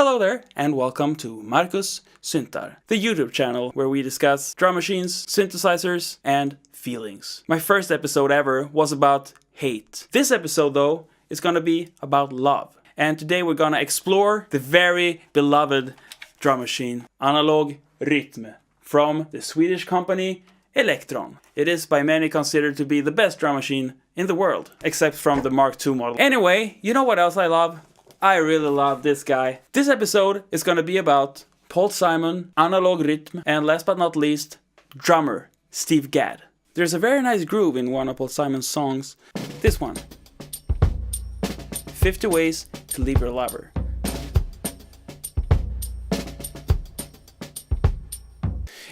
Hello there, and welcome to MARCUS SYNTAR, the YouTube channel where we discuss drum machines, synthesizers, and feelings. My first episode ever was about hate. This episode, though, is gonna be about love. And today we're gonna explore the very beloved drum machine, Analog Rytm, from the Swedish company Elektron. It is by many considered to be the best drum machine in the world, except from the Mark II model. Anyway, you know what else I love? I really love this guy. This episode is gonna be about Paul Simon, Analog Rytm, and last but not least, drummer Steve Gadd. There's a very nice groove in one of Paul Simon's songs. This one. 50 Ways to Leave Your Lover.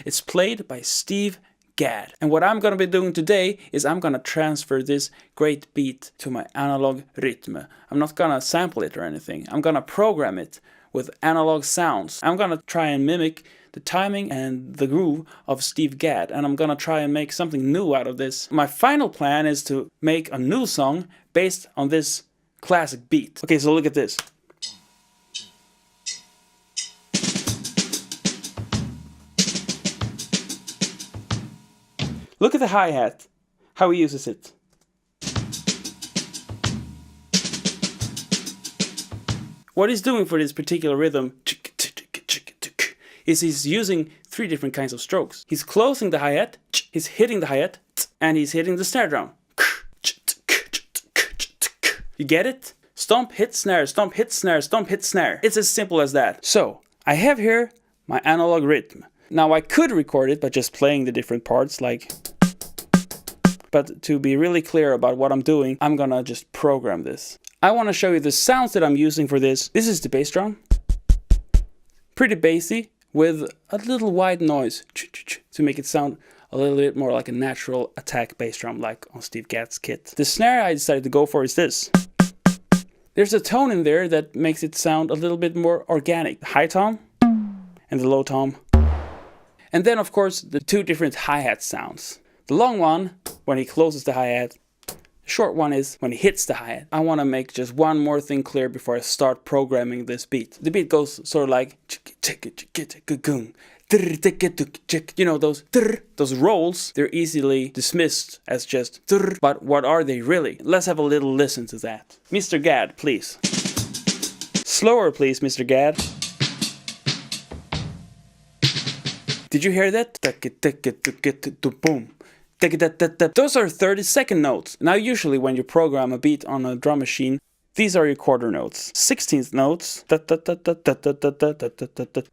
It's played by Steve Gadd. And what I'm gonna be doing today is I'm gonna transfer this great beat to my Analog Rytm. I'm not gonna sample it or anything. I'm gonna program it with analog sounds. I'm gonna try and mimic the timing and the groove of Steve Gadd, and I'm gonna try and make something new out of this. My final plan is to make a new song based on this classic beat. Okay, so look at this. Look at the hi-hat, how he uses it. What he's doing for this particular rhythm is he's using 3 different kinds of strokes. He's closing the hi-hat, he's hitting the hi-hat, and he's hitting the snare drum. You get it? Stomp, hit, snare, stomp, hit, snare, stomp, hit, snare. It's as simple as that. So, I have here my Analog Rytm. Now I could record it by just playing the different parts but to be really clear about what I'm doing, I'm gonna just program this. I want to show you the sounds that I'm using for this. This is the bass drum. Pretty bassy with a little white noise to make it sound a little bit more like a natural attack bass drum like on Steve Gadd's kit. The snare I decided to go for is this. There's a tone in there that makes it sound a little bit more organic. The high tom and the low tom. And then, of course, the 2 different hi-hat sounds. The long one, when he closes the hi-hat. The short one is when he hits the hi-hat. I want to make just one more thing clear before I start programming this beat. The beat goes sort of like... You know, those rolls, they're easily dismissed as just... But what are they really? Let's have a little listen to that. Mr. Gadd, please. Slower, please, Mr. Gadd. Did you hear that? Boom. Those are 30-second notes. Now usually when you program a beat on a drum machine, these are your quarter notes. 16th notes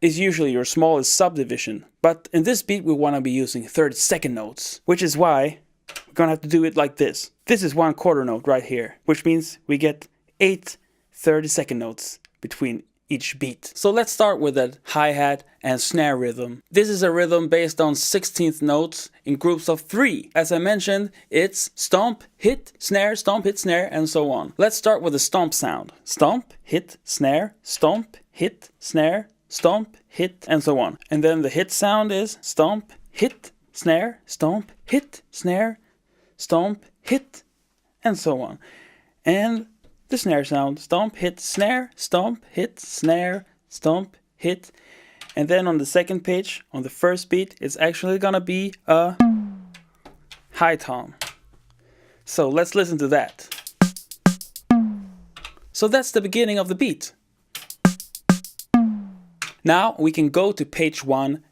is usually your smallest subdivision. But in this beat we want to be using 30-second notes, which is why we're gonna have to do it like this. This is 1 quarter note right here, which means we get 8 30-second notes between each beat. So let's start with that hi-hat and snare rhythm. This is a rhythm based on 16th notes in groups of 3. As I mentioned, it's stomp, hit, snare, and so on. Let's start with the stomp sound. Stomp, hit, snare, stomp, hit, snare, stomp, hit, and so on. And then the hit sound is stomp, hit, snare, stomp, hit, snare, stomp, hit, and so on. And the snare sound, stomp, hit, snare, stomp, hit, snare, stomp, hit. And then on the second page, on the first beat, it's actually gonna be a high tom. So let's listen to that. So that's the beginning of the beat. Now we can go to page 1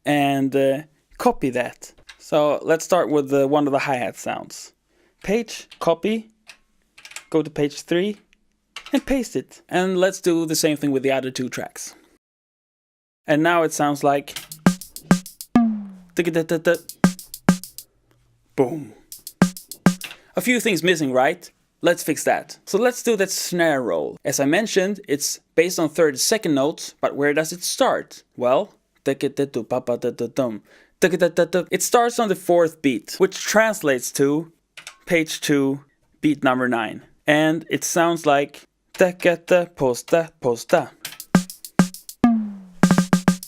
and copy that. So let's start with one of the hi-hat sounds. Page, copy. Go to page 3 and paste it. And let's do the same thing with the other 2 tracks. And now it sounds like... Boom. A few things missing, right? Let's fix that. So let's do that snare roll. As I mentioned, it's based on 30-second notes, but where does it start? Well, it starts on the 4th beat, which translates to page 2, beat number 9. And it sounds like posta, posta.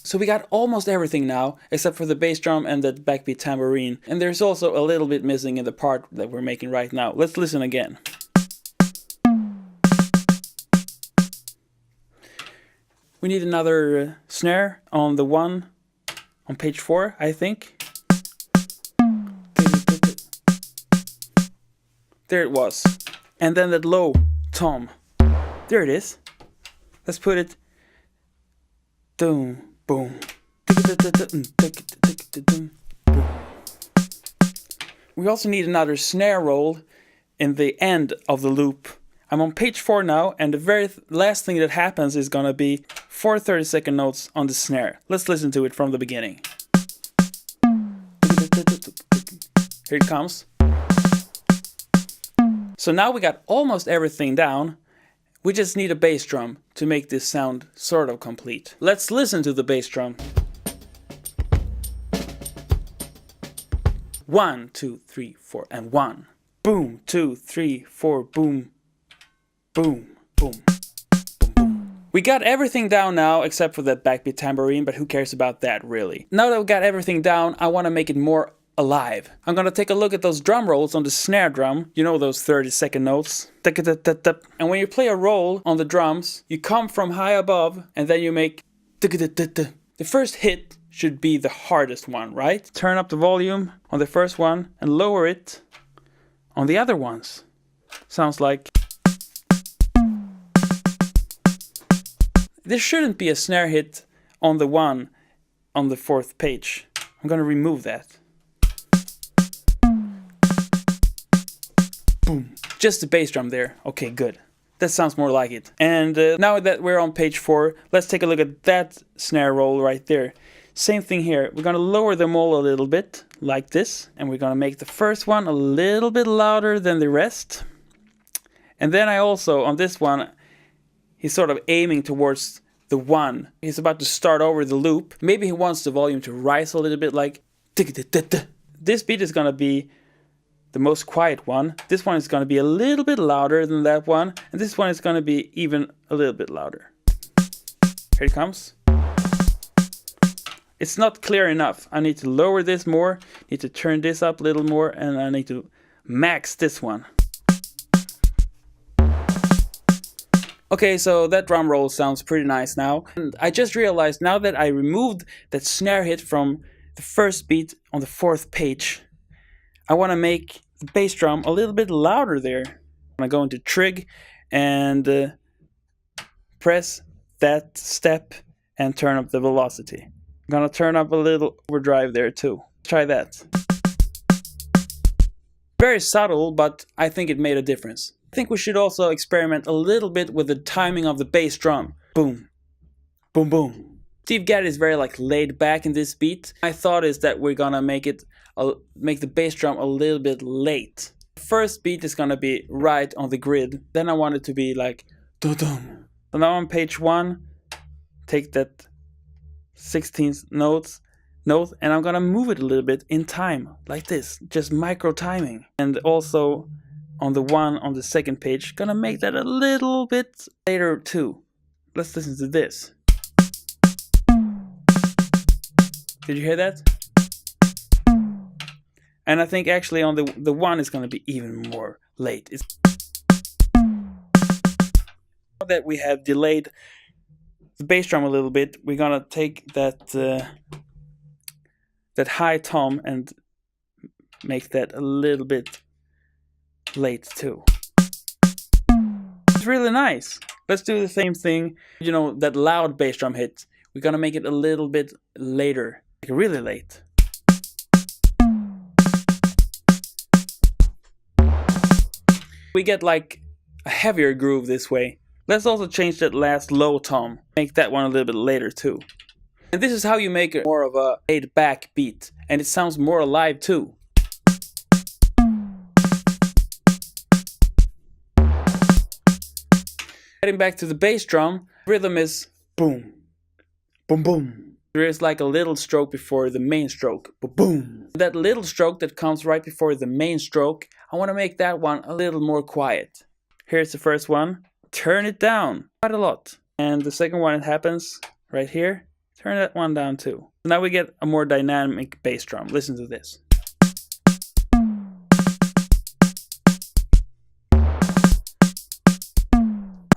So we got almost everything now, except for the bass drum and the backbeat tambourine. And there's also a little bit missing in the part that we're making right now. Let's listen again. We need another snare on the one on page 4, I think. There it was. And then that low tom. There it is. Let's put it. Boom, boom. We also need another snare roll in the end of the loop. I'm on page 4 now, and the very last thing that happens is gonna be 4 30-second notes on the snare. Let's listen to it from the beginning. Here it comes. So now we got almost everything down. We just need a bass drum to make this sound sort of complete. Let's listen to the bass drum. 1, 2, 3, 4, and 1. Boom, 2, 3, 4, boom, boom, boom, boom, boom. We got everything down now except for that backbeat tambourine, but who cares about that really? Now that we got everything down, I want to make it more alive. I'm gonna take a look at those drum rolls on the snare drum. You know those 30-second notes. And when you play a roll on the drums, you come from high above and then you make. The first hit should be the hardest one, right? Turn up the volume on the first one and lower it on the other ones. Sounds like. There shouldn't be a snare hit on the one on the 4th page. I'm gonna remove that. Boom. Just the bass drum there. Okay, good. That sounds more like it. And now that we're on page 4, let's take a look at that snare roll right there. Same thing here. We're gonna lower them all a little bit, like this. And we're gonna make the first one a little bit louder than the rest. And then I also, on this one, he's sort of aiming towards the 1. He's about to start over the loop. Maybe he wants the volume to rise a little bit, like. This beat is gonna be the most quiet one. This one is going to be a little bit louder than that one, and this one is going to be even a little bit louder. Here it comes. It's not clear enough. I need to lower this more, need to turn this up a little more, and I need to max this one. Okay, so that drum roll sounds pretty nice now. And I just realized now that I removed that snare hit from the first beat on the 4th page, I want to make the bass drum a little bit louder there. I'm going to go into trig and press that step and turn up the velocity. I'm going to turn up a little overdrive there too. Try that. Very subtle, but I think it made a difference. I think we should also experiment a little bit with the timing of the bass drum. Boom, boom, boom. Steve Gadd is very laid back in this beat. My thought is that we're gonna make the bass drum a little bit late. The first beat is gonna be right on the grid. Then I want it to be like dum. So now on page 1, take that 16th note, and I'm gonna move it a little bit in time, like this, just micro timing. And also on the one on the 2nd page, gonna make that a little bit later too. Let's listen to this. Did you hear that? And I think actually on the one is going to be even more late. Now that we have delayed the bass drum a little bit, we're going to take that high tom and make that a little bit late too. It's really nice. Let's do the same thing. You know, that loud bass drum hit, we're going to make it a little bit later. Really late. We get like a heavier groove this way. Let's also change that last low tom. Make that one a little bit later too. And this is how you make more of a laid back beat. And it sounds more alive too. Getting back to the bass drum, rhythm is boom, boom, boom. There is like a little stroke before the main stroke. Boom. That little stroke that comes right before the main stroke, I want to make that one a little more quiet. Here's the first one. Turn it down quite a lot. And the second one, it happens right here. Turn that one down too. Now we get a more dynamic bass drum. Listen to this.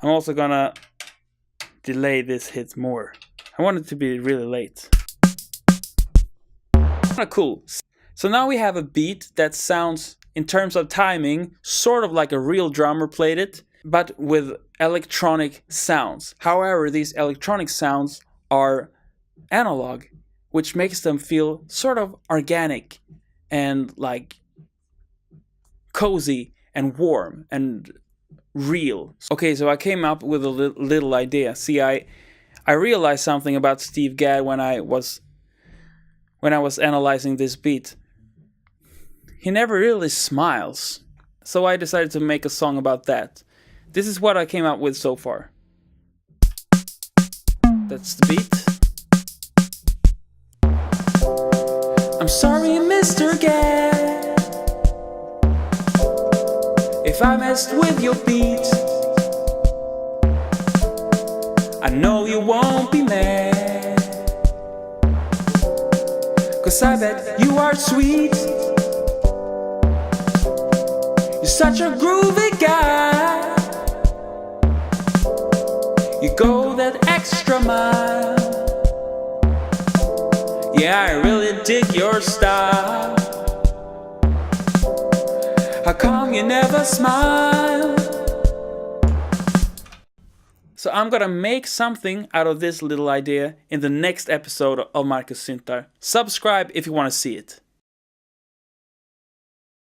I'm also gonna delay this hit more. I want it to be really late. Kinda cool. So now we have a beat that sounds, in terms of timing, sort of like a real drummer played it, but with electronic sounds. However, these electronic sounds are analog, which makes them feel sort of organic and like cozy and warm and real. Okay, so I came up with a little idea. See, I realized something about Steve Gadd when I was analyzing this beat. He never really smiles. So I decided to make a song about that. This is what I came up with so far. That's the beat. I'm sorry, Mr. Gadd, if I messed with your beat. I know you won't be mad, 'cause I bet you are sweet. You're such a groovy guy. You go that extra mile. Yeah, I really dig your style. How come you never smile? So I'm gonna make something out of this little idea in the next episode of Marcus Syntar. Subscribe if you wanna see it.